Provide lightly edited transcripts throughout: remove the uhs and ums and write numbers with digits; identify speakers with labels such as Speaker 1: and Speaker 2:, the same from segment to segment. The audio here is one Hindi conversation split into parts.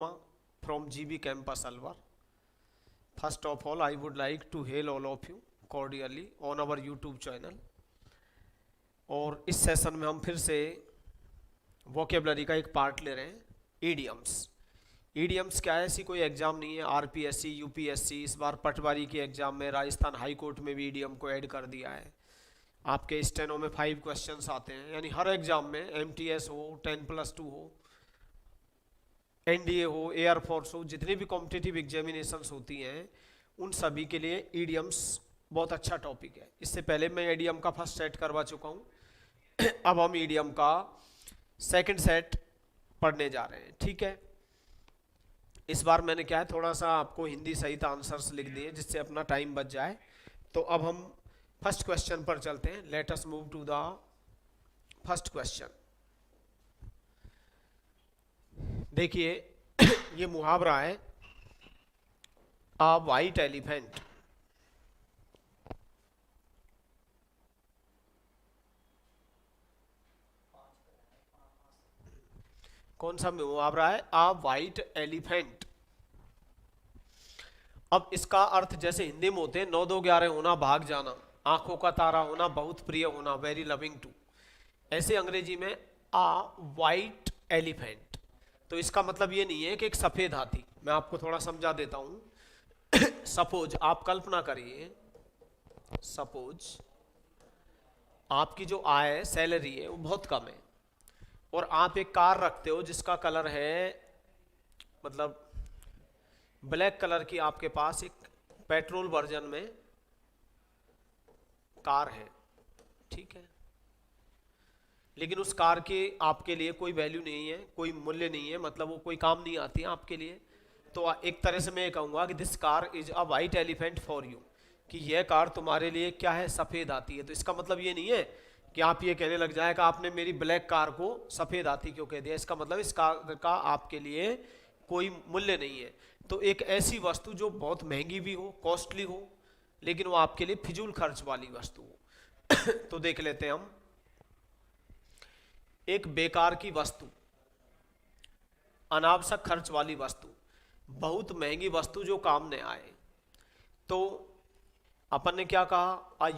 Speaker 1: from GB Campus Alwar. First of all, I would like to hail all of you cordially on our YouTube channel. और इस सेशन में हम फिर से वोकेबलरी का एक पार्ट ले रहे हैं, ईडियम्स। ईडियम्स क्या है, ऐसी कोई एग्जाम नहीं है, आरपीएससी, यूपीएससी, इस बार पटवारी के एग्जाम में राजस्थान हाई कोर्ट में भी ईडीएम को ऐड कर दिया है। आपके स्टेनो में 5 क्वेश्चंस आते हैं, यानी हर एग्जाम में एमटीएस हो, 10+2 हो, एनडीए हो, एयरफोर्स हो, जितनी भी कॉम्पिटिटिव एग्जामिनेशंस होती हैं उन सभी के लिए ईडियम्स बहुत अच्छा टॉपिक है। इससे पहले मैं ईडियम का फर्स्ट सेट करवा चुका हूँ। अब हम ईडियम का सेकंड सेट पढ़ने जा रहे हैं, ठीक है। इस बार मैंने क्या है, थोड़ा सा आपको हिंदी सहित आंसर्स लिख दिए जिससे अपना टाइम बच जाए। तो अब हम फर्स्ट क्वेश्चन पर चलते हैं। Let us move to the first question. देखिए ये मुहावरा है, अ वाइट एलिफेंट। कौन सा मुहावरा है, अ वाइट एलिफेंट। अब इसका अर्थ जैसे हिंदी में होते हैं 9 2 11 होना, भाग जाना, आंखों का तारा होना, बहुत प्रिय होना, वेरी लविंग टू, ऐसे अंग्रेजी में अ वाइट एलिफेंट। तो इसका मतलब ये नहीं है कि एक सफेद हाथी। मैं आपको थोड़ा समझा देता हूं। सपोज आप कल्पना करिए, सपोज आपकी जो आय है, सैलरी है, वो बहुत कम है और आप एक कार रखते हो जिसका कलर है, मतलब ब्लैक कलर की आपके पास एक पेट्रोल वर्जन में कार है, ठीक है। लेकिन उस कार के आपके लिए कोई वैल्यू नहीं है, कोई मूल्य नहीं है, मतलब वो कोई काम नहीं आती है आपके लिए। तो एक तरह से मैं ये कहूँगा कि this car is a white elephant for you, कि यह कार तुम्हारे लिए क्या है, सफ़ेद आती है। तो इसका मतलब ये नहीं है कि आप ये कहने लग जाए कि आपने मेरी ब्लैक कार को सफ़ेद आती क्यों कह दिया। इसका मतलब इस कार का आपके लिए कोई मूल्य नहीं है। तो एक ऐसी वस्तु जो बहुत महंगी भी हो, कॉस्टली हो, लेकिन वो आपके लिए फिजूल खर्च वाली वस्तु हो। तो देख लेते हैं हम, एक बेकार की वस्तु, अनावश्यक खर्च वाली वस्तु, बहुत महंगी वस्तु जो काम न आए। तो अपन ने क्या कहा, अ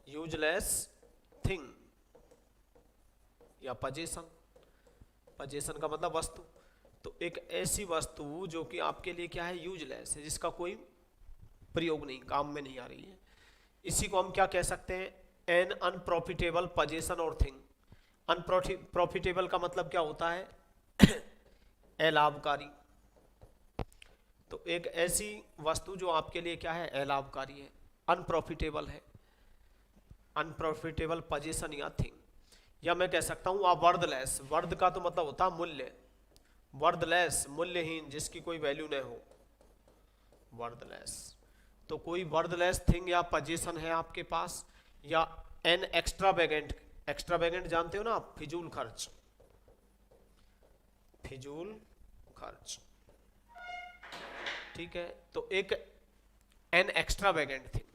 Speaker 1: यूजलेस थिंग या पजेशन। पजेशन का मतलब वस्तु। तो एक ऐसी वस्तु जो कि आपके लिए क्या है, यूजलेस है, जिसका कोई प्रयोग नहीं, काम में नहीं आ रही है। इसी को हम क्या कह सकते हैं, एन अनप्रॉफिटेबल पजेशन और थिंग। अनप्रॉफिटेबल का मतलब क्या होता है, अलाभकारी। तो एक ऐसी वस्तु जो आपके लिए क्या है, अलाभकारी है, अनप्रॉफिटेबल है, अनप्रॉफिटेबल पजेशन या थिंग। या मैं कह सकता हूं आ वर्थलेस। वर्थ का तो मतलब होता है मूल्य, वर्थलेस मूल्यहीन, जिसकी कोई वैल्यू न हो, वर्थलेस। तो कोई वर्थलेस थिंग या पोजीशन है आपके पास, या एन एक्स्ट्रावेगेंट। एक्स्ट्रावेगेंट जानते हो ना आप, फिजूल खर्च, फिजूल खर्च, ठीक है। तो एक एन एक्स्ट्रावेगेंट थिंग,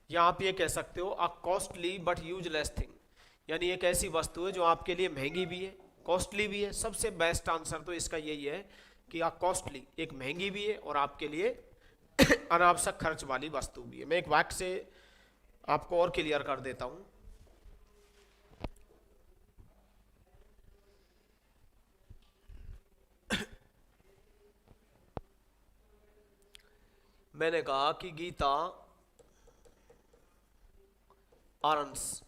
Speaker 1: या आप ये कह सकते हो a costly but useless thing, यानी एक ऐसी वस्तु है जो आपके लिए महंगी भी है, कॉस्टली भी है। सबसे बेस्ट आंसर तो इसका यही है कि आ कॉस्टली, एक महंगी भी है और आपके लिए अनावश्यक खर्च वाली वस्तु भी है। मैं एक वाक्य से आपको और क्लियर कर देता हूं। मैंने कहा कि गीता अर्न्स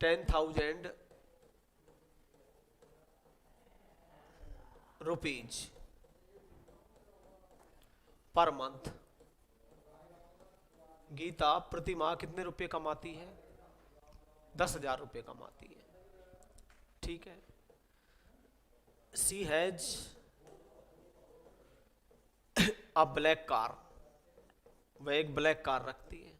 Speaker 1: ₹10,000 पर मंथ। गीता प्रति माह कितने रुपए कमाती है, 10,000 रुपये कमाती है, ठीक है। सी हैज अ ब्लैक कार, वह एक ब्लैक कार रखती है,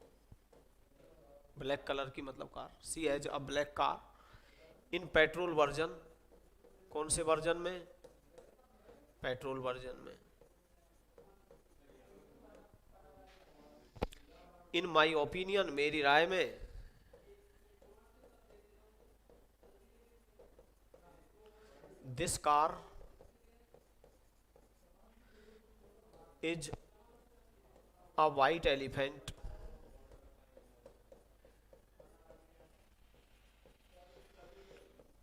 Speaker 1: ब्लैक कलर की मतलब car. She has a black car in petrol version. कौन से वर्जन में, पेट्रोल वर्जन में। इन माई ओपिनियन, मेरी राय में, this car is a white elephant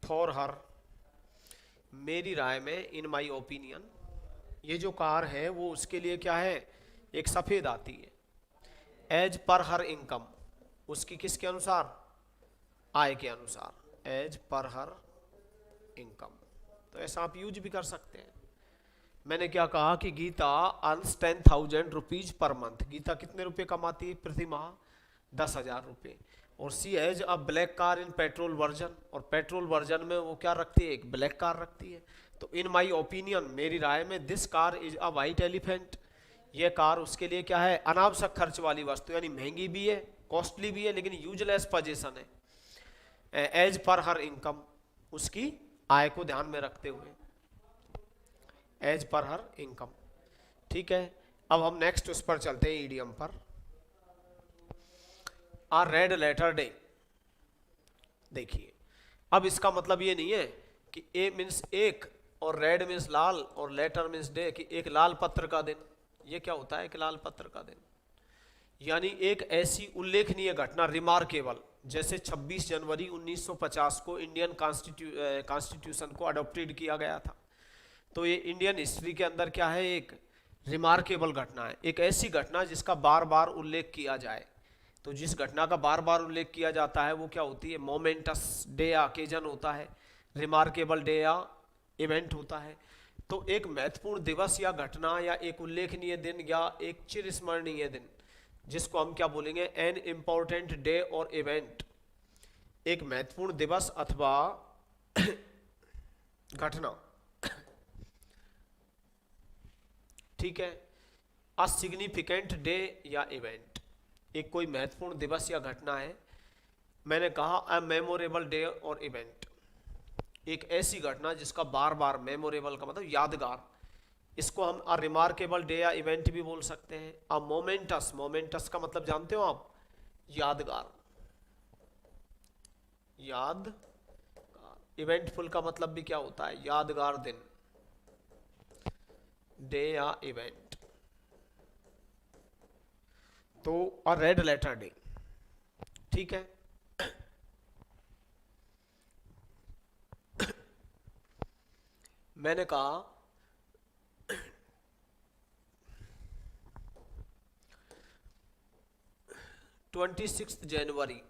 Speaker 1: for her, मेरी राय में, इन माई ओपिनियन, ये जो कार है वो उसके लिए क्या है, एक सफेद आती है। एज पर हर इनकम, उसकी किसके अनुसार, आय के अनुसार, एज पर हर इनकम। तो ऐसा आप यूज भी कर सकते हैं। मैंने क्या कहा कि Geeta earns 10,000 rupees per month, Geeta कितने रुपए कमाती है प्रति माह, 10,000 रुपये। और she has a black car in petrol version, और पेट्रोल वर्जन में वो क्या रखती है, एक ब्लैक कार रखती है। तो इन माई ओपिनियन, मेरी राय में, this car is a white elephant, ये कार उसके लिए क्या है, अनावश्यक खर्च वाली वस्तु, यानी महंगी भी है, कॉस्टली भी है, लेकिन यूजलेस पोजीशन है। एज पर हर इनकम, उसकी आय को ध्यान में रखते हुए, एज पर हर इनकम। ठीक है, अब हम नेक्स्ट उस पर चलते हैं, ईडियम पर। आ रेड लेटर डे, देखिए अब इसका मतलब ये नहीं है कि ए मीन्स एक, और रेड मीन्स लाल, और लेटर मीन्स डे, कि एक लाल पत्र का दिन। ये क्या होता है, एक लाल पत्र का दिन, यानी एक ऐसी उल्लेखनीय घटना, रिमार्केबल, जैसे 26 जनवरी 1950 को इंडियन कॉन्स्टिट्यूशन को अडॉप्टेड किया गया था। तो ये इंडियन हिस्ट्री के अंदर क्या है, एक रिमार्केबल घटना है, एक ऐसी घटना जिसका बार बार उल्लेख किया जाए। तो जिस घटना का बार बार उल्लेख किया जाता है वो क्या होती है, मोमेंटस डे या ओकेजन होता है, रिमार्केबल डे या इवेंट होता है। तो एक महत्वपूर्ण दिवस या घटना या एक उल्लेखनीय दिन या एक चिरस्मरणीय दिन, जिसको हम क्या बोलेंगे, एन इम्पोर्टेंट डे और इवेंट, एक महत्वपूर्ण दिवस अथवा घटना। ठीक है, अ सिग्निफिकेंट डे या इवेंट, एक कोई महत्वपूर्ण दिवस या घटना है। मैंने कहा अ मेमोरेबल डे और इवेंट, एक ऐसी घटना जिसका बार बार, मेमोरेबल का मतलब यादगार, इसको हम अ रिमार्केबल डे या इवेंट भी बोल सकते हैं। अ मोमेंटस, मोमेंटस का मतलब जानते हो आप, यादगार, यादगार। इवेंटफुल का मतलब भी क्या होता है, यादगार दिन, डे या इवेंट। तो अ रेड लेटर डे, ठीक है। मैंने कहा 26 जनवरी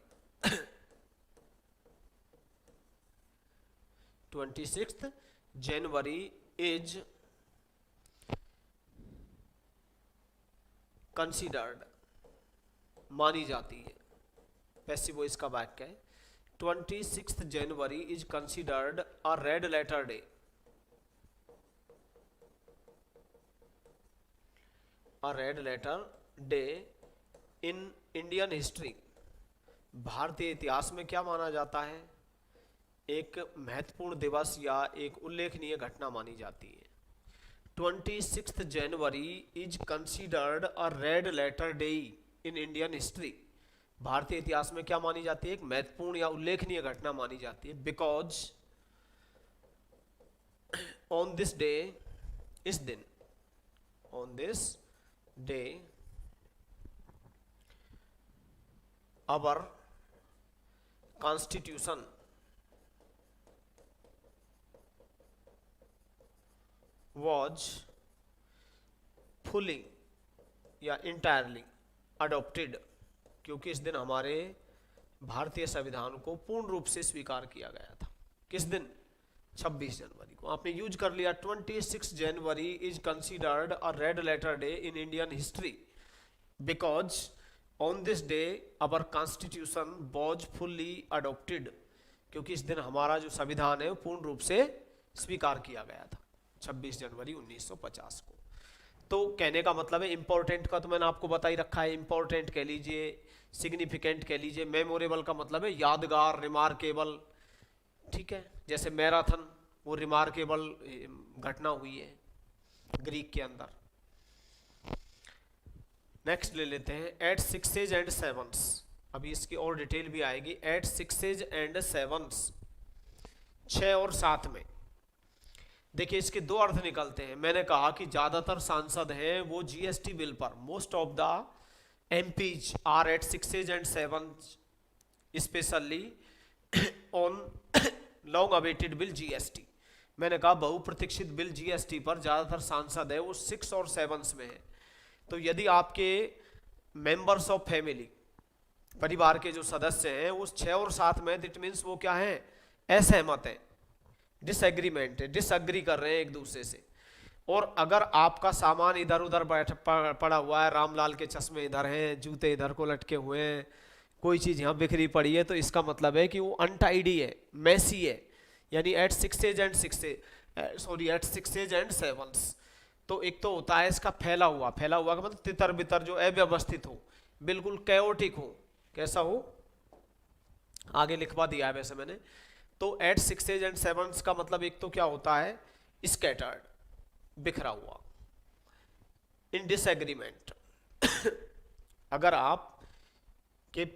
Speaker 1: 26 जनवरी इज कंसीडर्ड, मानी जाती है, पैसिव वॉइस का वाक्य है। 26 January is considered a red letter day, a red letter day in Indian history, भारतीय इतिहास में क्या माना जाता है, एक महत्वपूर्ण दिवस या एक उल्लेखनीय घटना मानी जाती है। 26 January is considered a red letter day in Indian history, भारतीय इतिहास में क्या मानी जाती है, एक महत्वपूर्ण या उल्लेखनीय घटना मानी जाती है। बिकॉज ऑन दिस डे, इस दिन, on this day our constitution was fully या entirely adopted, क्योंकि इस दिन हमारे भारतीय संविधान को पूर्ण रूप से स्वीकार किया गया था। किस दिन, 26 जनवरी को। आपने यूज कर लिया 26 January is considered a red letter day in Indian history because on this day our constitution was fully adopted, क्योंकि इस दिन हमारा जो संविधान है वो पूर्ण रूप से स्वीकार किया गया था 26 जनवरी 1950 को। तो कहने का मतलब है, इंपॉर्टेंट का तो मैंने आपको बता ही रखा है, इंपॉर्टेंट कह लीजिए, सिग्निफिकेंट कह लीजिए, मेमोरेबल का मतलब है यादगार, रिमार्केबल। ठीक है, जैसे मैराथन वो रिमार्केबल घटना हुई है ग्रीक के अंदर। नेक्स्ट ले लेते हैं, एट सिक्सेज एंड सेवंस, अभी इसकी और डिटेल भी आएगी। एट सिक्सेज एंड सेवंस, 6 और 7 में, देखिए इसके दो अर्थ निकलते हैं। मैंने कहा कि ज्यादातर सांसद हैं वो जीएसटी बिल पर, most of the MPs are at 6 and 7 specially on long awaited bill GST. मैंने कहा बहुप्रतीक्षित बिल जीएसटी पर ज्यादातर सांसद है वो 6 और 7 में है। तो यदि आपके मेंबर्स ऑफ फैमिली, परिवार के जो सदस्य हैं वो 6 और 7 में, इट मीन्स वो क्या है, असहमत है, डिसएग्रीमेंट है, डिसअग्री कर रहे हैं एक दूसरे से। और अगर आपका सामान इधर उधर पड़ा हुआ है, रामलाल के चश्मे इधर हैं, जूते इधर को लटके हुए हैं, कोई चीज़ यहाँ बिखरी पड़ी है, तो इसका मतलब है कि वो अनटाइडी है, मैसी है, यानी एट 6 एंड 7। तो एक तो होता है इसका फैला हुआ का मतलब तितर बितर, जो अव्यवस्थित हो, बिल्कुल कैओटिक हो। कैसा हो, आगे लिखवा दिया है वैसे मैंने। तो एट 6 एंड 7 का मतलब एक तो क्या होता है, स्कैटर्ड, बिखरा हुआ, इन डिसएग्रीमेंट। अगर आप के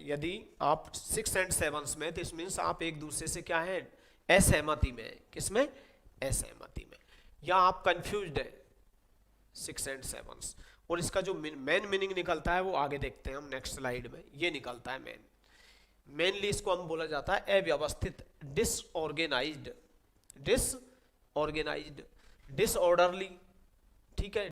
Speaker 1: यदि आप 6 एंड 7 में, तो मीन्स आप एक दूसरे से क्या है, असहमति में। किसमें, असहमति में, या आप कंफ्यूज्ड है 6 एंड 7। और इसका जो मेन मीनिंग निकलता है वो आगे देखते हैं हम नेक्स्ट स्लाइड में। ये निकलता है मेनली इसको हम बोला जाता है अव्यवस्थित, डिसऑर्गेनाइज्ड, डिसऑर्डरली, ठीक है।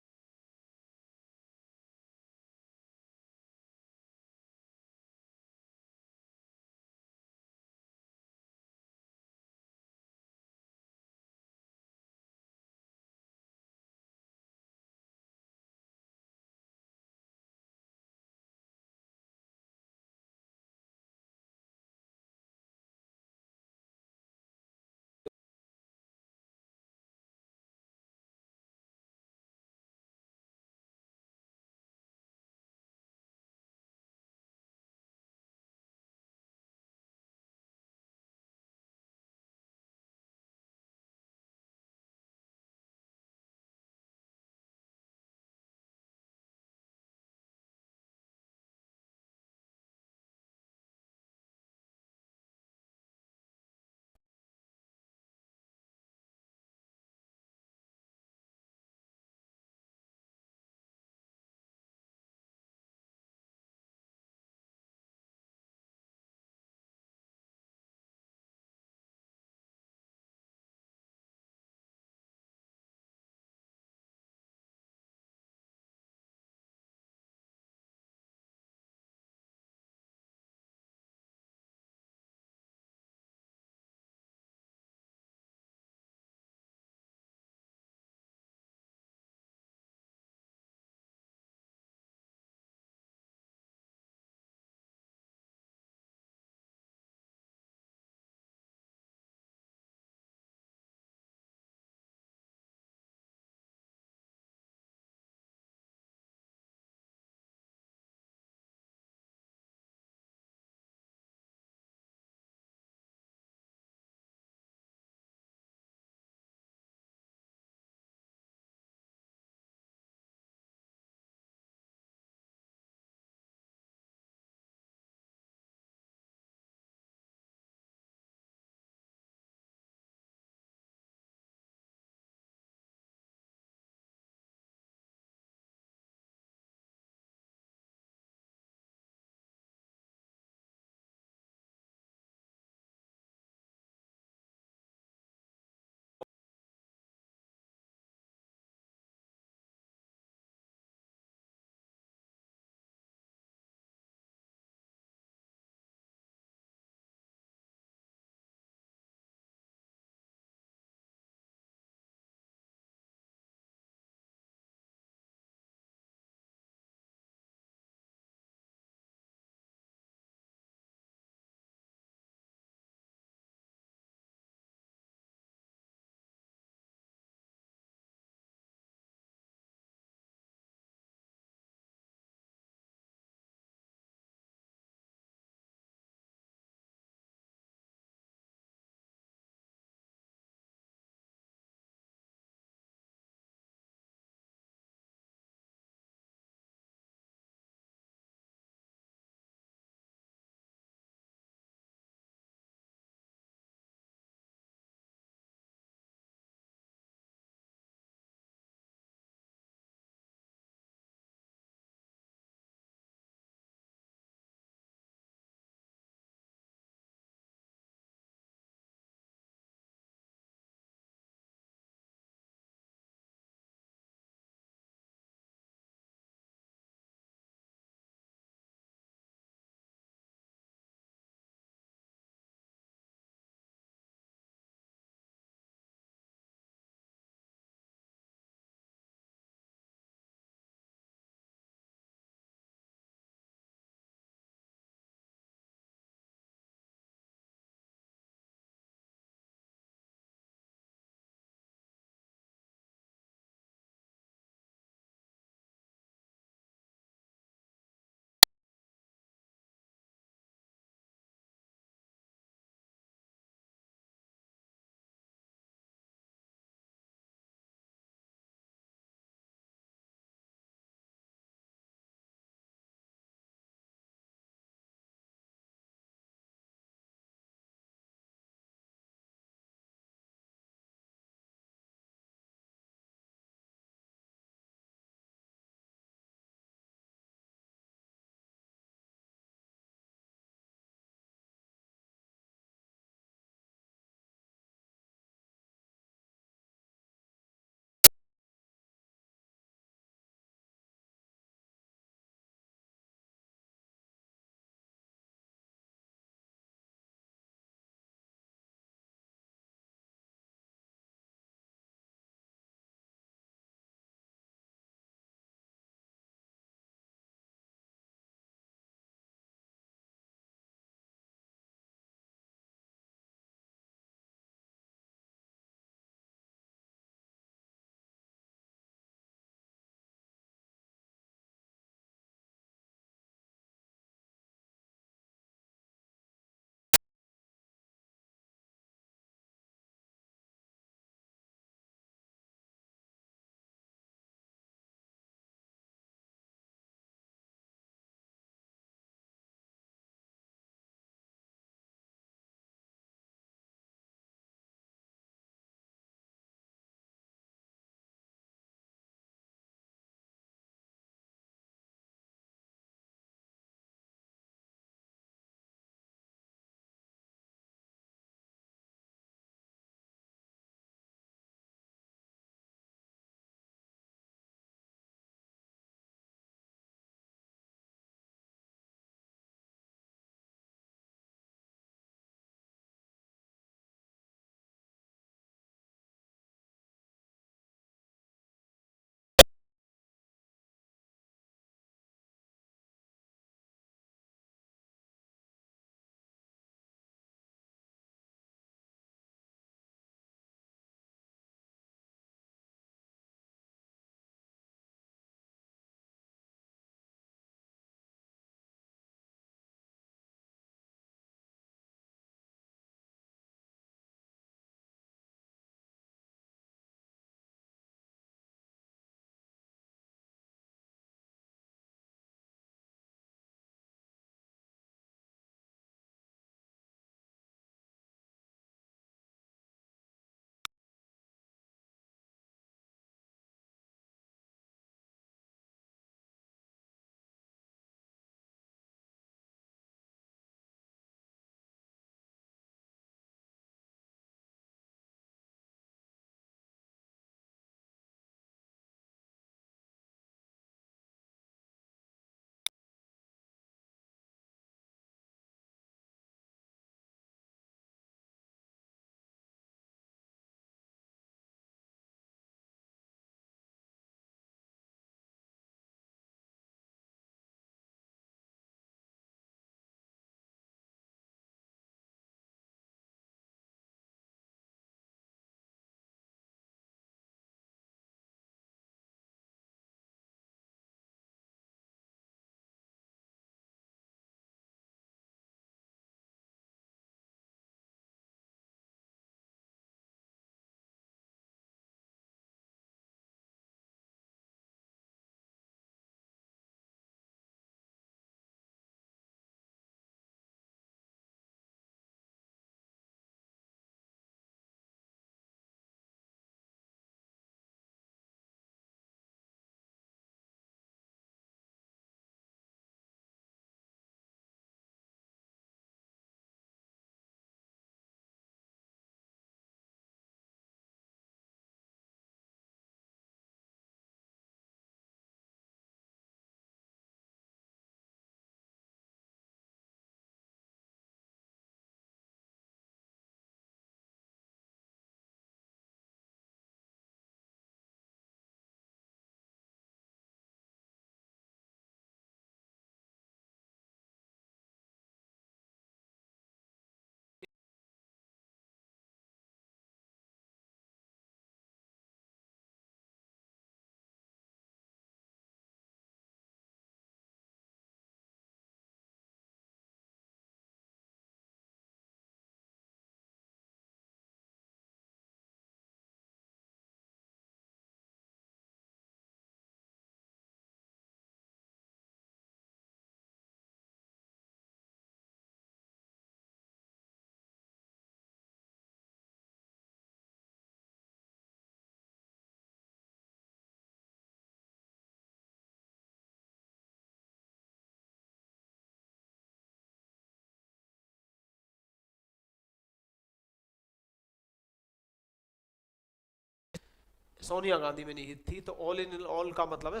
Speaker 1: सोनिया गांधी में निहित थी। तो ऑल इन ऑल का मतलब है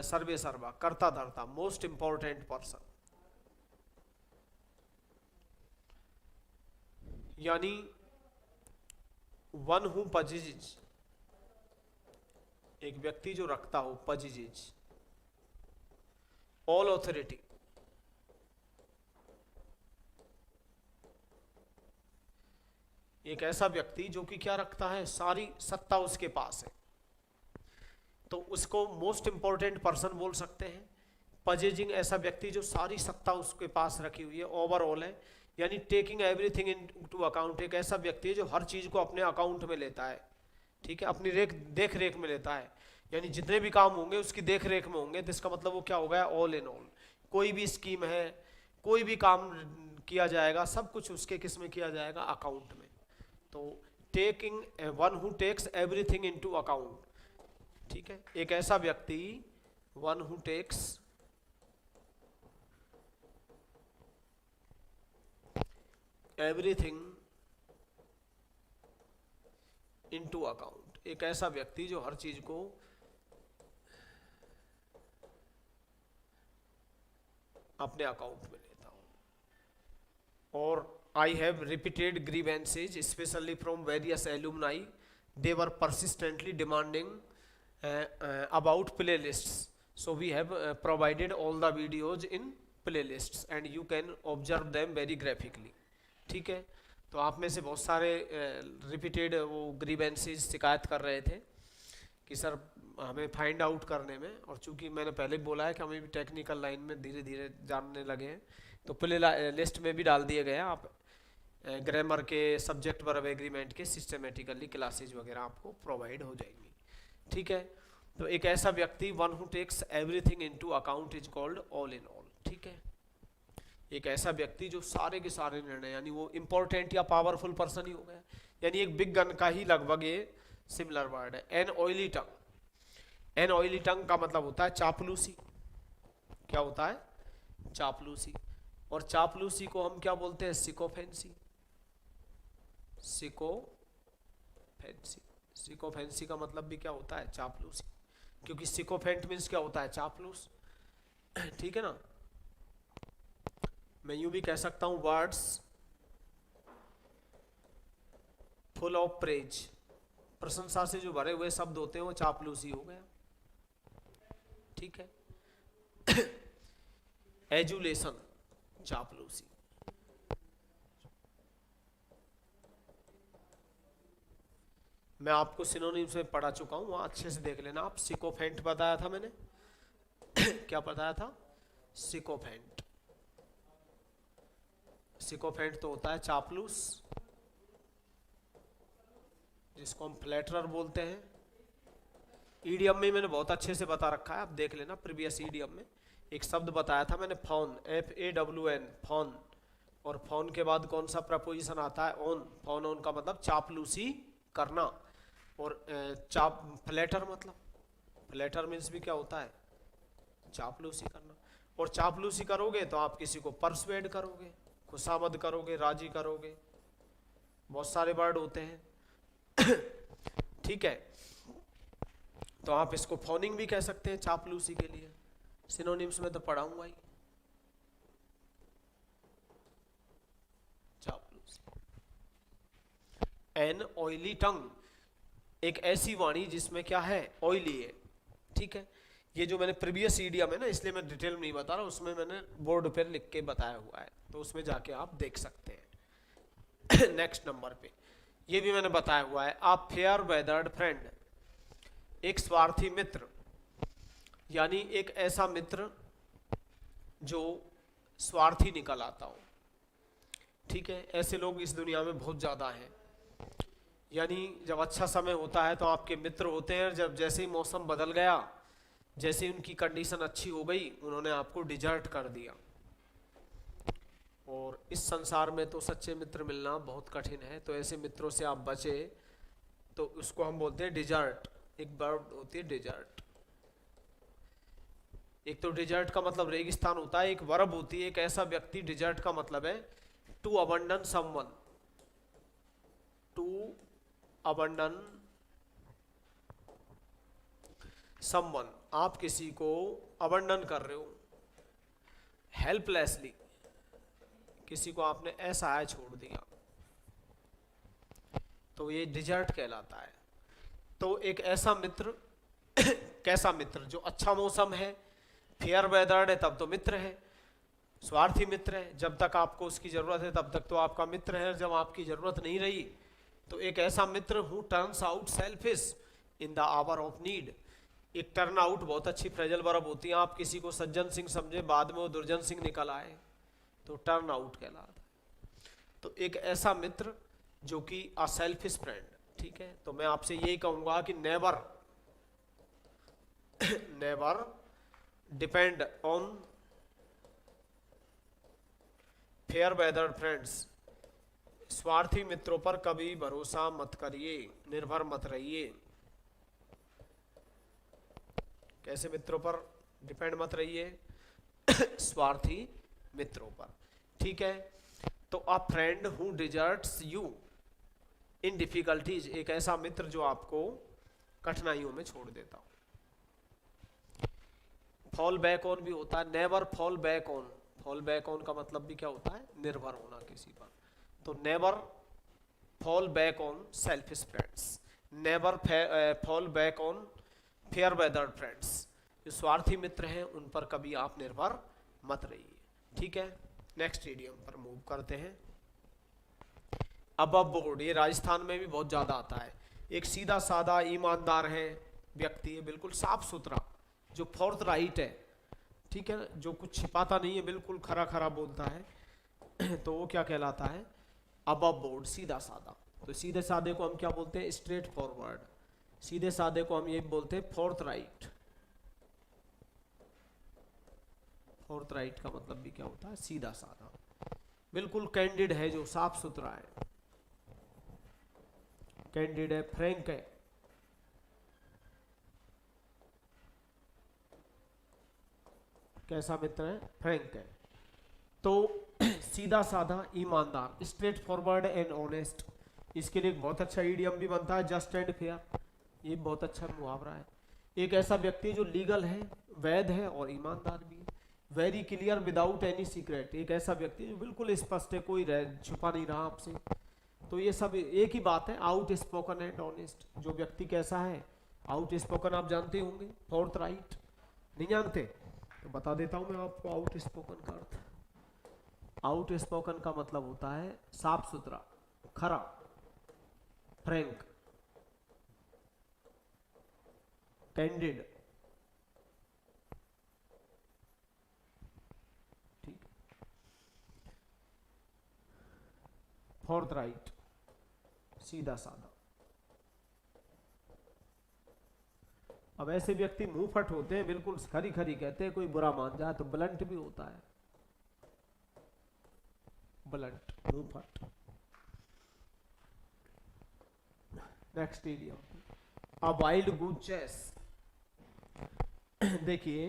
Speaker 1: सर्वे सर्वा, कर्ता धर्ता, मोस्ट इंपॉर्टेंट पर्सन। यानी वन हु पजिज, एक व्यक्ति जो रखता हो, पजिज ऑल ऑथोरिटी, एक ऐसा व्यक्ति जो कि क्या रखता है, सारी सत्ता उसके पास है, तो उसको मोस्ट इंपॉर्टेंट पर्सन बोल सकते हैं। पजेजिंग, ऐसा व्यक्ति जो सारी सत्ता उसके पास रखी हुई है, ओवरऑल है, यानी टेकिंग एवरीथिंग इनटू अकाउंट, एक ऐसा व्यक्ति है जो हर चीज को अपने अकाउंट में लेता है, ठीक है, अपनी देख रेख में लेता है, यानी जितने भी काम होंगे उसकी देख रेख में होंगे। तो इसका मतलब वो क्या हो गया, ऑल इन ऑल। कोई भी स्कीम है, कोई भी काम किया जाएगा, सब कुछ उसके किस में किया जाएगा, अकाउंट में। तो taking, one who takes everything into account, ठीक है, एक ऐसा व्यक्ति, one who takes everything into account, एक ऐसा व्यक्ति जो हर चीज को अपने अकाउंट में लेता हूं। और I have repeated grievances, especially from various alumni. They were persistently demanding about playlists. So we have provided all the videos in playlists, and you can observe them very graphically. ठीक है, तो आप में से बहुत सारे रिपीटेड वो ग्रीवेंसेस शिकायत कर रहे थे कि सर हमें फाइंड आउट करने में, और चूंकि मैंने पहले बोला है कि हमें भी टेक्निकल लाइन में धीरे धीरे जानने लगे हैं, तो प्ले लिस्ट में भी डाल दिए गए हैं। आप ग्रामर के, सब्जेक्ट वर्ब एग्रीमेंट के सिस्टमेटिकली क्लासेज वगैरह आपको प्रोवाइड हो जाएंगी, ठीक है। तो एक ऐसा व्यक्ति, one who takes everything into account is called all in all, ठीक है। एक ऐसा व्यक्ति जो सारे के सारे निर्णय, यानी वो इंपॉर्टेंट या पावरफुल पर्सन ही हो गया, यानी एक बिग गन का ही लगभग ये सिमिलर वर्ड है। एन ऑयली टंग, एन ऑयली टंग का मतलब होता है चापलूसी। क्या होता है, चापलूसी। और चापलूसी को हम क्या बोलते हैं, सिकोफेंसी। सिकोफेंसी, सिकोफेंसी का मतलब भी क्या होता है, चापलूसी, क्योंकि सिकोफेंट मीन्स क्या होता है, चापलूस, ठीक है ना। मैं यूं भी कह सकता हूं, वर्ड्स फुल ऑफ प्रेज, प्रशंसा से जो भरे हुए शब्द होते हैं वो चापलूसी हो गया, ठीक है। एजुलेशन, चापलूसी। मैं आपको सिनोनिम्स में पढ़ा चुका हूं, वहां अच्छे से देख लेना आप। सिकोफेंट बताया था मैंने क्या बताया था, सिकोफेंट। सिकोफेंट तो होता है चापलूस, जिसको हम फ्लैटरर बोलते हैं। ईडियम में मैंने बहुत अच्छे से बता रखा है, आप देख लेना। प्रीवियस ईडियम में एक शब्द बताया था मैंने, फॉन, FAWN, फॉन। और फॉन के बाद कौन सा प्रपोजिशन आता है, ऑन। फॉन ऑन का मतलब चापलूसी करना। और फ्लैटर मतलब, फ्लैटर मीन्स भी क्या होता है, चापलूसी करना। और चापलूसी करोगे तो आप किसी को परसुएड करोगे, खुशामद करोगे, राजी करोगे, बहुत सारे वर्ड होते हैं ठीक है। तो आप इसको फॉनिंग भी कह सकते हैं चापलूसी के लिए। सिनोनिम्स में तो पढ़ाऊंगा ही। चापलूसी। एन ऑयली टंग, एक ऐसी वाणी जिसमें क्या है, ऑयली है, ठीक है। ये जो मैंने प्रीवियस ईडियम है ना, इसलिए मैं डिटेल में नहीं बता रहा, उसमें मैंने बोर्ड पर लिख के बताया हुआ है, तो उसमें जाके आप देख सकते हैं। नेक्स्ट नंबर पे ये भी मैंने बताया हुआ है, आप फेयर वेदर्ड फ्रेंड, एक स्वार्थी मित्र, यानी एक ऐसा मित्र जो स्वार्थी निकल आता हो, ठीक है। ऐसे लोग इस दुनिया में बहुत ज्यादा हैं। यानी जब अच्छा समय होता है तो आपके मित्र होते हैं, जब जैसे ही मौसम बदल गया, जैसे उनकी कंडीशन अच्छी हो गई, उन्होंने आपको डिजर्ट कर दिया। और इस संसार में तो सच्चे मित्र मिलना बहुत कठिन है, तो ऐसे मित्रों से आप बचे, तो उसको हम बोलते हैं डिजर्ट। एक वर्ड होती है डिजर्ट। एक तो डिजर्ट का मतलब रेगिस्तान होता है, एक वर्ब होती है, एक ऐसा व्यक्ति, डिजर्ट का मतलब है to abandon someone, to abandon someone, आप किसी को अबंडन कर रहे हो, हेल्पलेसली, किसी को आपने असहाय छोड़ दिया, तो ये डिजर्ट कहलाता है। तो एक ऐसा मित्र कैसा मित्र, जो अच्छा मौसम है, फेयर वेदर्ड है, तब तो मित्र है। स्वार्थी मित्र है, जब तक आपको उसकी जरूरत है तब तक तो आपका मित्र है, जब आपकी जरूरत नहीं रही तो एक ऐसा मित्र who turns out selfish in the hour of need. एक टर्न आउट बहुत अच्छी फ्रेजल वर्ब होती है, आप किसी को सज्जन सिंह समझे, बाद में वो दुर्जन सिंह निकल आए, तो टर्न आउट कहलाता है। तो एक ऐसा मित्र जो कि अ सेल्फिश फ्रेंड, ठीक है। तो मैं आपसे यही कहूंगा कि never never depend on fair weather friends. स्वार्थी मित्रों पर कभी भरोसा मत करिए, निर्भर मत रहिए। कैसे मित्रों पर डिपेंड मत रहिए? स्वार्थी मित्रों पर, ठीक है। तो a friend who deserts you in difficulties, एक ऐसा मित्र जो आपको कठिनाइयों में छोड़ देता हो। फॉल बैक ऑन भी होता है, never fall back on. Fall back on का मतलब भी क्या होता है? निर्भर होना किसी पर। तो never fall back on selfish friends, never fall back on fair weathered friends. जो स्वार्थी मित्र हैं उन पर कभी आप निर्भर मत रहिए, ठीक है। नेक्स्ट इडियम पर मूव करते हैं। अबव बोर्ड, ये राजस्थान में भी बहुत ज्यादा आता है। एक सीधा साधा ईमानदार है व्यक्ति है, बिल्कुल साफ सुथरा, जो फोर्थ राइट है, ठीक है ना, जो कुछ छिपाता नहीं है, बिल्कुल खरा खरा बोलता है, तो वो क्या कहलाता है? अबव बोर्ड, सीधा साधा। तो सीधे साधे को हम क्या बोलते हैं? Straight forward. सीधे साधे को हम ये बोलते हैं फोर्थ राइट। फोर्थ राइट का मतलब भी क्या होता है? सीधा साधा, बिल्कुल कैंडिड है, जो साफ सुथरा है, कैंडिड है, फ्रैंक है। कैसा मित्र है? फ्रैंक है। तो सीधा साधा, ईमानदार, स्ट्रेट फॉरवर्ड एंड ऑनेस्ट। इसके लिए एक बहुत अच्छा इडियम भी बनता है, जस्ट एंड फेयर। ये बहुत अच्छा मुहावरा है। एक ऐसा व्यक्ति जो लीगल है, वैध है और ईमानदार भी है। Very clear without any secret, एक ऐसा व्यक्ति जो बिल्कुल स्पष्ट है, कोई छुपा नहीं रहा आपसे। तो ये सब एक ही बात है, आउट स्पोकन एंड ऑनेस्ट। जो व्यक्ति कैसा है? आउट स्पोकन, आप जानते होंगे। फोर्थ राइट नहीं जानते तो बता देता हूं मैं आपको आउट स्पोकन का अर्थ। आउट स्पोकन का मतलब होता है साफ सुथरा, खरा, फ्रैंक, कैंडिड, ठीक। फोर्थ राइट, सीधा साधा। अब ऐसे व्यक्ति मुंह फट होते हैं, बिल्कुल खरी खरी कहते हैं, कोई बुरा मान जाए तो ब्लंट भी होता है, ब्लंट, मुंह फट। नेक्स्ट इडियम, अ वाइल्ड गूज चेस। देखिए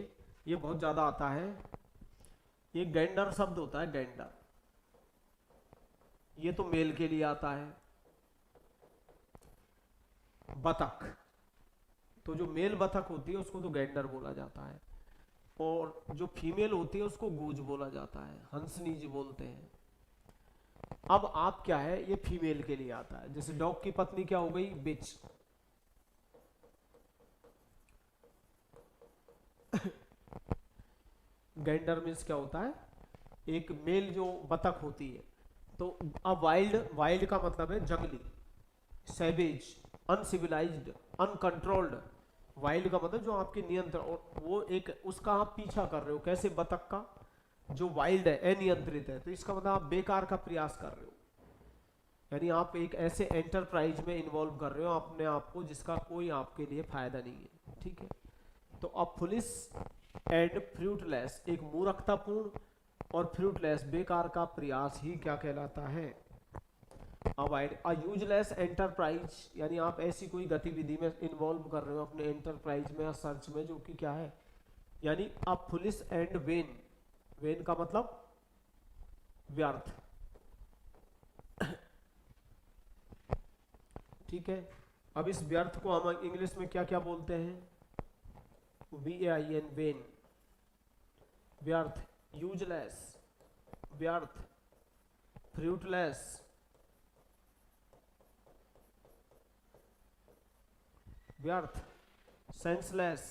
Speaker 1: ये बहुत ज्यादा आता है। ये गैंडर शब्द होता है, गैंडर। ये तो मेल के लिए आता है। बतख, तो जो मेल बतख होती है उसको तो गैंडर बोला जाता है, और जो फीमेल होती है उसको गूज बोला जाता है, हंसनीज बोलते हैं। अब आप क्या है, ये फीमेल के लिए आता है। जैसे डॉग की पत्नी क्या हो गई? बिच। गैंडर मीन्स क्या होता है? एक मेल जो बतख होती है। तो अब वाइल्ड, वाइल्ड का मतलब है जंगली, सैवेज, अनसिविलाइज्ड, अनकंट्रोल्ड। वाइल्ड का मतलब जो आपके नियंत्रण, और वो एक उसका आप पीछा कर रहे हो। कैसे? बतख का जो वाइल्ड है, अनियंत्रित है, तो इसका मतलब आप बेकार का प्रयास कर रहे हो, यानी आप एक ऐसे एंटरप्राइज में इन्वॉल्व कर रहे हो अपने आप को जिसका कोई आपके लिए फायदा नहीं है, ठीक है। तो अब फुलिश एंड फ्रूटलेस, एक मूर्खतापूर्ण और फ्रूटलेस, बेकार का प्रयास ही क्या कहलाता है? अवॉइड। अ यूजलेस एंटरप्राइज, यानी आप ऐसी कोई गतिविधि में इन्वॉल्व कर रहे हो अपने एंटरप्राइज में या सर्च में जो कि क्या है, यानी a foolish and when. When का मतलब व्यर्थ, ठीक है। अब इस व्यर्थ को हम इंग्लिश में क्या क्या बोलते हैं? VAIN वेन, व्यर्थ, यूजलेस, व्यर्थ, फ्रूटलेस, व्यर्थ, सेंसलेस,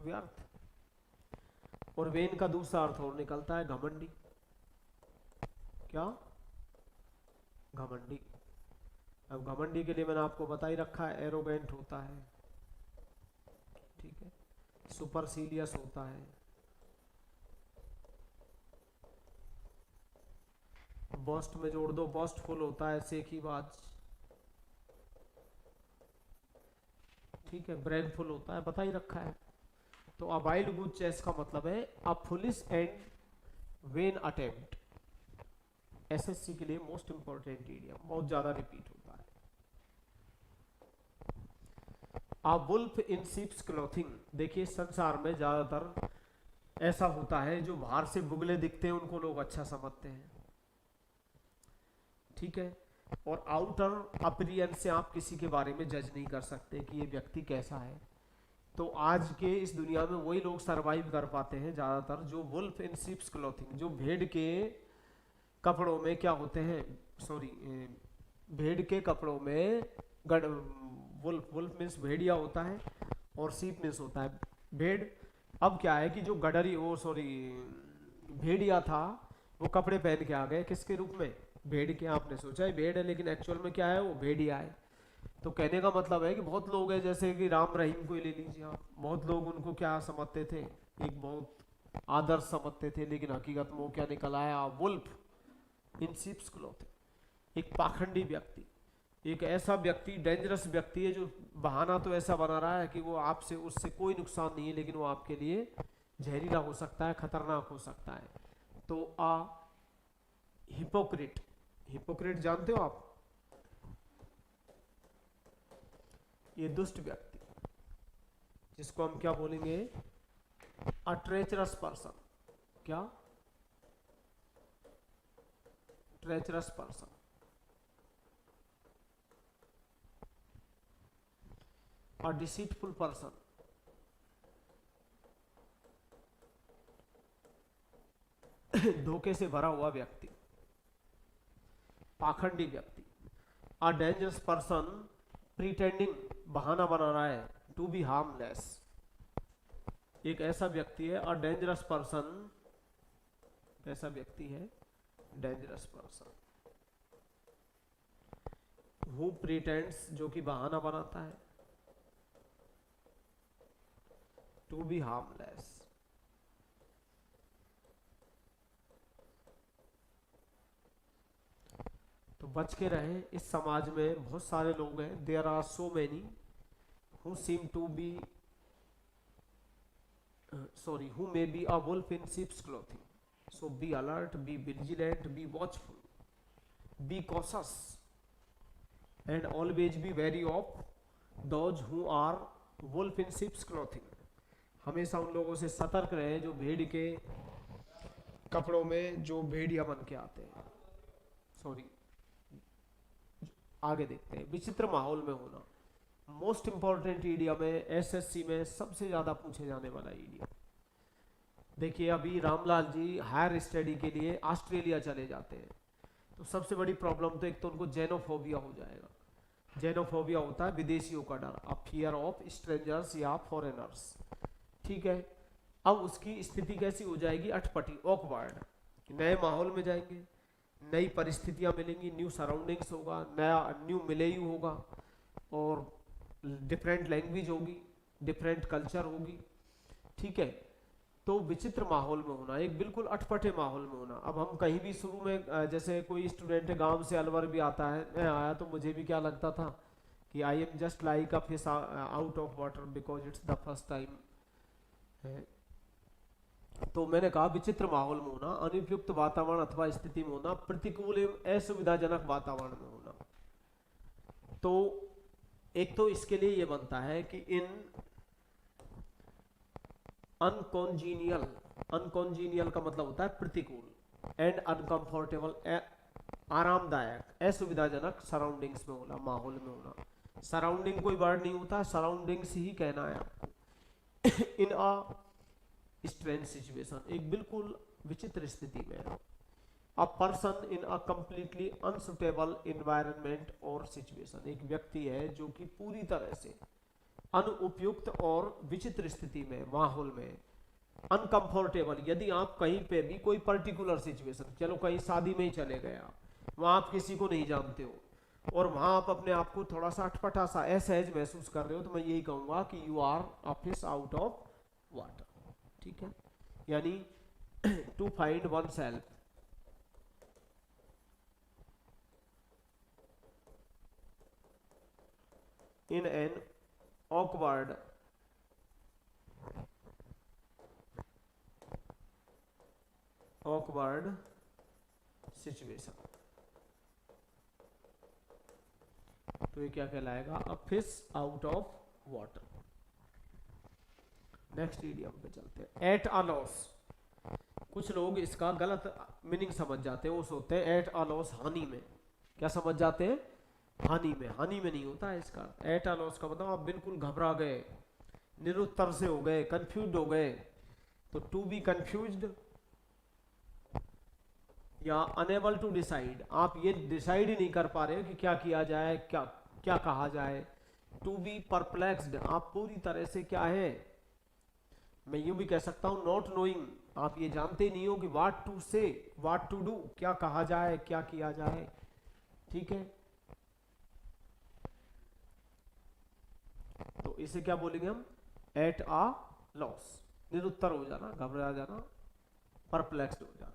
Speaker 1: व्यर्थ। और वेन का दूसरा अर्थ और निकलता है घमंडी। क्या? घमंडी। अब घमंडी के लिए मैंने आपको बता ही रखा है, एरोगेंट होता है, ठीक है, सुपरसीलियस होता है, बॉस्ट में जोड़ दो, बॉस्टफुल होता है, सेखीबाज, ठीक है, ब्रेगफुल होता है, बता ही रखा है। तो अ वाइल्ड गूज चेस का मतलब है a foolish and when attempt. SSC के लिए मोस्ट इंपॉर्टेंट इडियम, बहुत ज्यादा रिपीट होता है। A wolf in sheep's clothing, देखिए संसार में ज्यादातर ऐसा होता है, जो बाहर से बुगले दिखते हैं उनको लोग अच्छा समझते हैं, ठीक है, और आउटर अपीयरेंस से आप किसी के बारे में जज नहीं कर सकते कि ये व्यक्ति कैसा है। तो आज के इस दुनिया में वही लोग सरवाइव कर पाते हैं ज्यादातर, जो वुल्फ इन शीप्स क्लॉथिंग, जो भेड़ के कपड़ों में क्या होते हैं, सॉरी, भेड़ के कपड़ों में वुल्फ, वुल्फ मीन्स भेड़िया होता है, और शीप मीन्स होता है भेड़। अब क्या है कि जो गडरी, वो सॉरी भेड़िया था, वो कपड़े पहन के आ गए किसके रूप में, भेड़ के। आपने सोचा है भेड़ है, लेकिन एक्चुअल में क्या है, वो भेड़िया है। तो कहने का मतलब है कि बहुत लोग हैं, जैसे कि राम रहीम को ले लीजिए आप, बहुत लोग उनको क्या समझते थे, एक बहुत आदर्श समझते थे, लेकिन हकीकत में वो क्या निकल आया, वुल्फ इन शीप्स क्लॉथ। एक पाखंडी व्यक्ति, एक ऐसा व्यक्ति, डेंजरस व्यक्ति है, जो बहाना तो ऐसा बना रहा है कि वो आपसे, उससे कोई नुकसान नहीं है, लेकिन वो आपके लिए जहरीला हो सकता है, खतरनाक हो सकता है। तो आ हिपोक्रेट, हिपोक्रेट जानते हो आप, ये दुष्ट व्यक्ति, जिसको हम क्या बोलेंगे, अ ट्रेचरस पर्सन। क्या? Treacherous person. A deceitful person, धोखे से भरा हुआ व्यक्ति, पाखंडी व्यक्ति। अ डेंजरस पर्सन प्रिटेंडिंग, बहाना बना रहा है, टू बी हार्मलेस। एक ऐसा व्यक्ति है, अ डेंजरस पर्सन, कैसा व्यक्ति है, डेंजरस पर्सन, हु प्रिटेंड्स, जो कि बहाना बनाता है, टू बी हार्मलेस। तो बच के रहें, इस समाज में बहुत सारे लोग हैं, there are so many who seem to be who may be a wolf in sheep's clothing. So be alert, be vigilant, be watchful, be cautious, and always be wary of those who are wolf in sheep's clothing. हमेशा उन लोगों से सतर्क रहे जो भेड़ के कपड़ों में, जो भेड़िया बन के आते हैं। सॉरी, आगे देखते हैं। विचित्र माहौल में होना, मोस्ट इंपॉर्टेंट इडियम है, एसएससी में सबसे ज्यादा पूछे जाने वाला इडियम। देखिए अभी रामलाल जी हायर स्टडी के लिए ऑस्ट्रेलिया चले जाते हैं, तो सबसे बड़ी प्रॉब्लम तो एक तो उनको जेनोफोबिया हो जाएगा। जेनोफोबिया होता है विदेशियों का डर, अ फियर ऑफ स्ट्रेंजर्स या फॉरेनर्स, ठीक है। अब उसकी स्थिति कैसी हो जाएगी, अटपटी, ऑकवर्ड। नए माहौल में जाएंगे, नई परिस्थितियां मिलेंगी, न्यू सराउंडिंग्स होगा, नया न्यू मिलेयू होगा, और डिफरेंट लैंग्वेज होगी, डिफरेंट कल्चर होगी, ठीक है। तो विचित्र माहौल में होना, एक बिल्कुल अटपटे माहौल में होना। अब हम कहीं भी शुरू में, जैसे कोई स्टूडेंट गांव से अलवर भी आता है, मैं आया तो मुझे भी क्या लगता था कि I am just like a fish out of water because it's the first time. तो मैंने कहा विचित्र माहौल में होना, अनुपयुक्त वातावरण अथवा स्थिति में होना, प्रतिकूल एवं असुविधाजनक वातावरण में होना। तो एक तो इसके लिए ये बनता है कि इन अनकॉन्जीनियल, अनकॉन्जीनियल का मतलब होता है प्रतिकूल, एंड अनकंफर्टेबल, आरामदायक, असुविधाजनक सराउंडिंग्स में होना, माहौल में होना। सराउंडिंग कोई वर्ड नहीं होता, सराउंडिंग्स ही कहना है आपको। इन अ स्ट्रेंज सिचुएशन, एक बिल्कुल विचित्र स्थिति में, a person in a completely unsuitable environment और सिचुएशन, एक व्यक्ति है जो कि पूरी तरह से अनुपयुक्त और विचित्र स्थिति में, माहौल में, अनकंफर्टेबल। यदि आप कहीं पे भी कोई पर्टिकुलर सिचुएशन, चलो कहीं शादी में ही चले गए आप, वहां आप किसी को नहीं जानते हो और वहां आप अपने आप को थोड़ा सा अटपटा सा असहज महसूस कर रहे हो, तो मैं यही कहूंगा कि you are a fish out of water. ठीक है, यानी to find oneself in an awkward situation, तो ये क्या कहलाएगा? A fish out of water. Next idiom पे चलते हैं, एट अ लॉस। कुछ लोग इसका गलत मीनिंग समझ जाते हैं, वो सोचते हैं एट अ लॉस हानि में, क्या समझ जाते हैं? हानि में। हानि में नहीं होता है इसका। एट अ लॉस का मतलब आप बिल्कुल घबरा गए, निरुत्तर से हो गए, कंफ्यूज हो गए। तो टू बी कंफ्यूज्ड या अनेबल टू डिसाइड, आप ये डिसाइड ही नहीं कर पा रहे हो कि क्या किया जाए, क्या क्या कहा जाए। टू बी परप्लेक्स्ड, आप पूरी तरह से क्या है, मैं यूं भी कह सकता हूं नॉट नोइंग, आप ये जानते ही नहीं हो कि व्हाट टू से, व्हाट टू डू, क्या कहा जाए, क्या किया जाए। ठीक है, तो इसे क्या बोलेंगे हम? एट आ लॉस, निरुत्तर हो जाना, घबरा जाना, परप्लेक्स्ड हो जाना।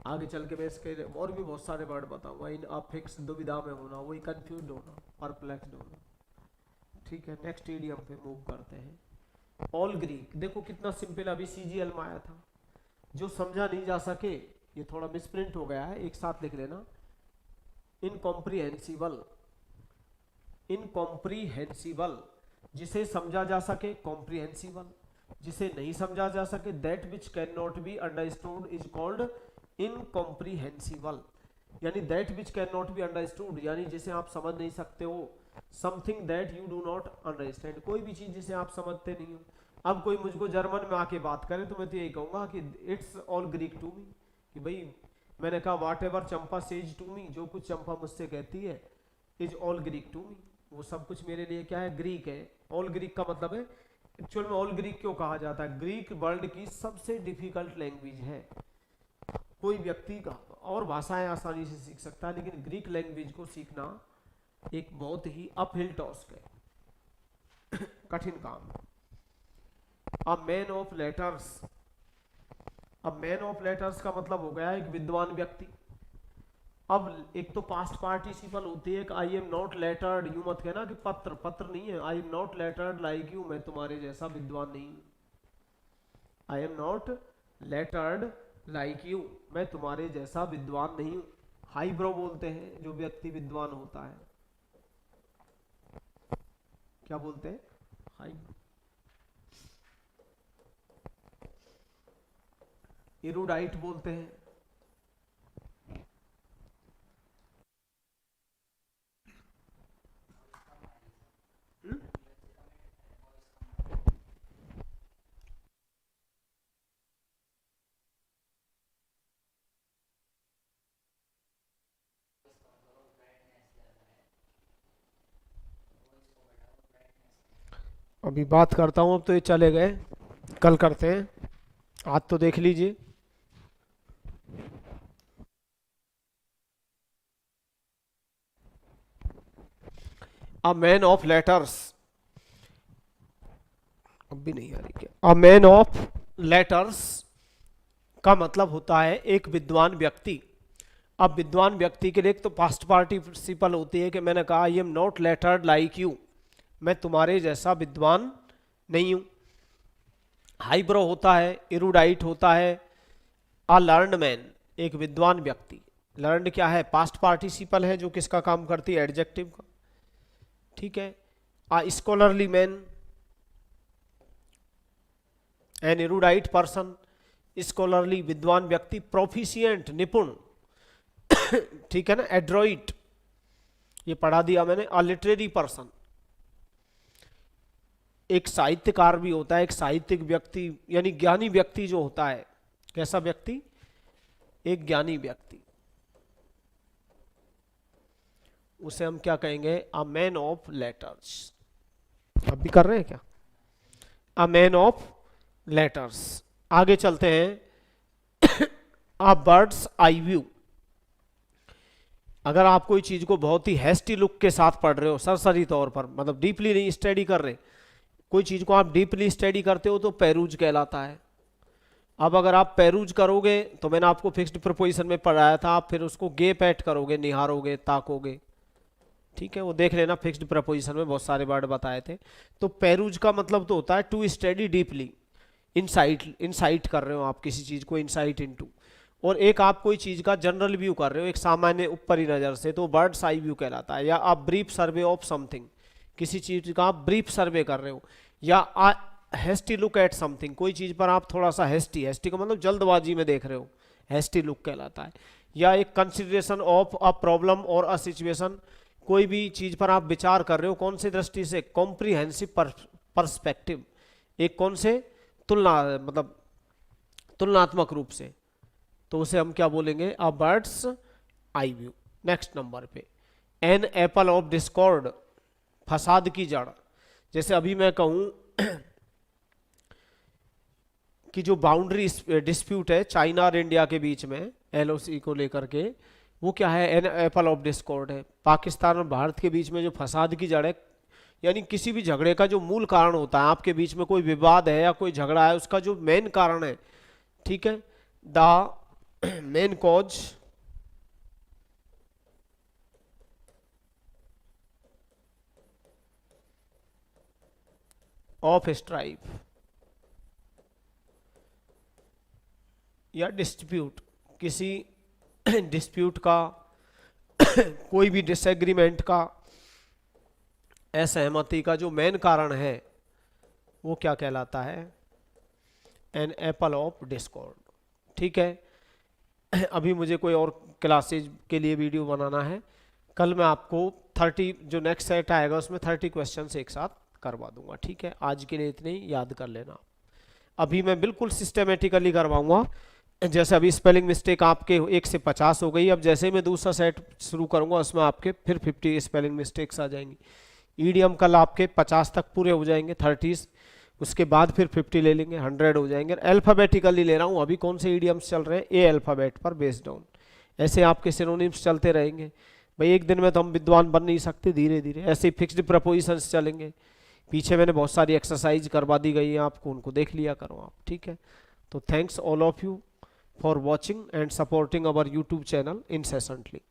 Speaker 1: आगे चल के मैं इसके और भी बहुत सारे वर्ड बताऊंगा। इन अफिक्स, दुविधा में होना, वही कंफ्यूज होना, परप्लेक्स्ड होना। ठीक है, नेक्स्ट इडियम पे मूव करते हैं। ऑल ग्रीक, देखो कितना सिंपल, अभी सीजीएल में आया था। जो समझा नहीं जा सके, ये थोड़ा मिसप्रिंट हो गया है, एक साथ लिख लेना। इनकॉम्प्रिहेंसिबल, इनकॉम्प्रिहेंसिबल, जिसे समझा जा सके कॉम्प्रिहेंसिबल, जिसे नहीं समझा जा सके that which can not be understood is called incomprehensible. यानी that which can not be understood, यानी जिसे आप समझ नहीं सकते हो। Something that you do not understand, कोई भी चीज जिसे आप समझते नहीं हो। अब कोई मुझको जर्मन में आके बात करे तो मैं तो यही कहूंगा कि it's all Greek to me, कि भाई मैंने कहा whatever Champa says to me, जो कुछ चंपा मुझसे कहती है, is all Greek to me, वो सब कुछ मेरे लिए क्या है? ग्रीक है। ऑल ग्रीक का मतलब है, एक्चुअल में ऑल ग्रीक क्यों कहा जाता है? ग्रीक वर्ल्ड की सबसे डिफिकल्ट लैंग्वेज है। कोई व्यक्ति का और भाषाएं आसानी से सीख सकता है, लेकिन ग्रीक लैंग्वेज को सीखना एक बहुत ही अपहिल टास्क है, कठिन काम है। अ मैन ऑफ लेटर्स, अब मैन ऑफ लेटर्स का मतलब हो गया एक विद्वान व्यक्ति। अब एक तो पास्ट पार्टिसिपल होती है, I am not lettered, you मत कहना कि पत्र, पत्र नहीं है। I am not lettered like you, मैं तुम्हारे जैसा विद्वान नहीं हूं। I am not lettered like you, मैं तुम्हारे जैसा विद्वान नहीं हूं। हाई ब्रो बोलते हैं जो व्यक्ति विद्वान होता है, क्या बोलते हैं? हाई। इरूडाइट बोलते हैं। अभी बात करता हूं, अब तो ये चले गए, कल करते हैं, आज तो देख लीजिए। अ मैन ऑफ लेटर्स, अब भी नहीं आ रही क्या? अ मैन ऑफ लेटर्स का मतलब होता है एक विद्वान व्यक्ति। अब विद्वान व्यक्ति के लिए एक तो पास्ट पार्टिसिपल होती है कि मैंने कहा I am not lettered like you, मैं तुम्हारे जैसा विद्वान नहीं हूं। हाईब्रो होता है, इरूडाइट होता है। अ लर्नड मैन, एक विद्वान व्यक्ति। लर्नड क्या है? पास्ट पार्टिसिपल है जो किसका काम करती है? एडजेक्टिव का। ठीक है। A scholarly man, an erudite person, scholarly विद्वान व्यक्ति, प्रोफिशिएंट निपुण, ठीक है ना, एड्रॉइट ये पढ़ा दिया मैंने। अ लिटरेरी पर्सन, एक साहित्यकार भी होता है, एक साहित्यिक व्यक्ति यानी ज्ञानी व्यक्ति जो होता है, कैसा व्यक्ति, एक ज्ञानी व्यक्ति, उसे हम क्या कहेंगे, अ मैन ऑफ लेटर्स। अब भी कर रहे हैं क्या, अ मैन ऑफ लेटर्स। आगे चलते हैं, अ बर्ड्स आई व्यू। अगर आप कोई चीज को बहुत ही हैस्टी लुक के साथ पढ़ रहे हो, सरसरी तौर पर, मतलब डीपली नहीं स्टडी कर रहे, कोई चीज को आप डीपली स्टडी करते हो तो पेरूज कहलाता है। अब अगर आप पेरूज करोगे तो मैंने आपको फिक्स्ड प्रीपोजिशन में पढ़ाया था, आप फिर उसको गेप एट करोगे, निहारोगे, ताकोगे, ठीक है, वो देख लेना, फिक्स्ड प्रीपोजिशन में बहुत सारे वर्ड बताए थे। तो पेरूज का मतलब तो होता है टू स्टडी डीपली, इनसाइट कर रहे हो आप किसी चीज को, इनसाइट इनटू। और एक आप कोई चीज का जनरल व्यू कर रहे हो, एक सामान्य ऊपरी नजर से, तो बर्ड्स आई व्यू कहलाता है। या आप ब्रीफ सर्वे ऑफ समथिंग, किसी चीज का आप ब्रीफ सर्वे कर रहे हो। या हैस्टी लुक एट समथिंग, कोई चीज पर आप थोड़ा सा हैस्टी का मतलब जल्दबाजी में देख रहे हो, हैस्टी लुक कहलाता है। या एक कंसिडरेशन ऑफ अ प्रॉब्लम और अ सिचुएशन, कोई भी चीज पर आप विचार कर रहे हो, कौन सी दृष्टि से, कॉम्प्रिहेंसिव पर्सपेक्टिव, एक कौन से मतलब तुलनात्मक रूप से, तो उसे हम क्या बोलेंगे, a bird's eye view. Next number पे, एन एप्पल ऑफ डिस्कॉर्ड, फसाद की जड़। जैसे अभी मैं कहूं कि जो बाउंड्री डिस्प्यूट है चाइना और इंडिया के बीच में एलओसी को लेकर के, वो क्या है, एन एप्पल ऑफ डिस्कॉर्ड है। पाकिस्तान और भारत के बीच में जो फसाद की जड़ है, यानी किसी भी झगड़े का जो मूल कारण होता है, आपके बीच में कोई विवाद है या कोई झगड़ा है, उसका जो मेन कारण है, ठीक है, the main cause of strife या डिस्प्यूट, किसी डिस्प्यूट का कोई भी डिसएग्रीमेंट का, असहमति का जो मेन कारण है, वो क्या कहलाता है, एन एप्पल ऑफ डिस्कॉर्ड। ठीक है, अभी मुझे कोई और क्लासेज के लिए वीडियो बनाना है, कल मैं आपको 30 जो नेक्स्ट सेट आएगा उसमें 30 क्वेश्चंस एक साथ करवा दूंगा। ठीक है, आज के लिए इतने ही याद कर लेना। अभी मैं बिल्कुल सिस्टमेटिकली करवाऊंगा। जैसे अभी स्पेलिंग मिस्टेक आपके 1 से 50 हो गई, अब जैसे ही मैं दूसरा सेट शुरू करूंगा उसमें आपके फिर 50 स्पेलिंग मिस्टेक्स आ जाएंगी। ईडीएम कल आपके 50 तक पूरे हो जाएंगे, 30, उसके बाद फिर 50 ले लेंगे, 100 हो जाएंगे। अल्फ़ाबेटिकली ले रहा हूँ, अभी कौन से ईडीएम्स चल रहे हैं, ए अल्फ़ाबेट पर बेस्ड ऑन, ऐसे आपके सिनोनिम्स चलते रहेंगे। भाई एक दिन में तो हम विद्वान बन नहीं सकते, धीरे धीरे ऐसे फिक्स्ड प्रपोजिशंस चलेंगे। पीछे मैंने बहुत सारी एक्सरसाइज करवा दी गई है आपको, उनको देख लिया करो आप। ठीक है, तो thanks all of you for watching and supporting our YouTube channel incessantly.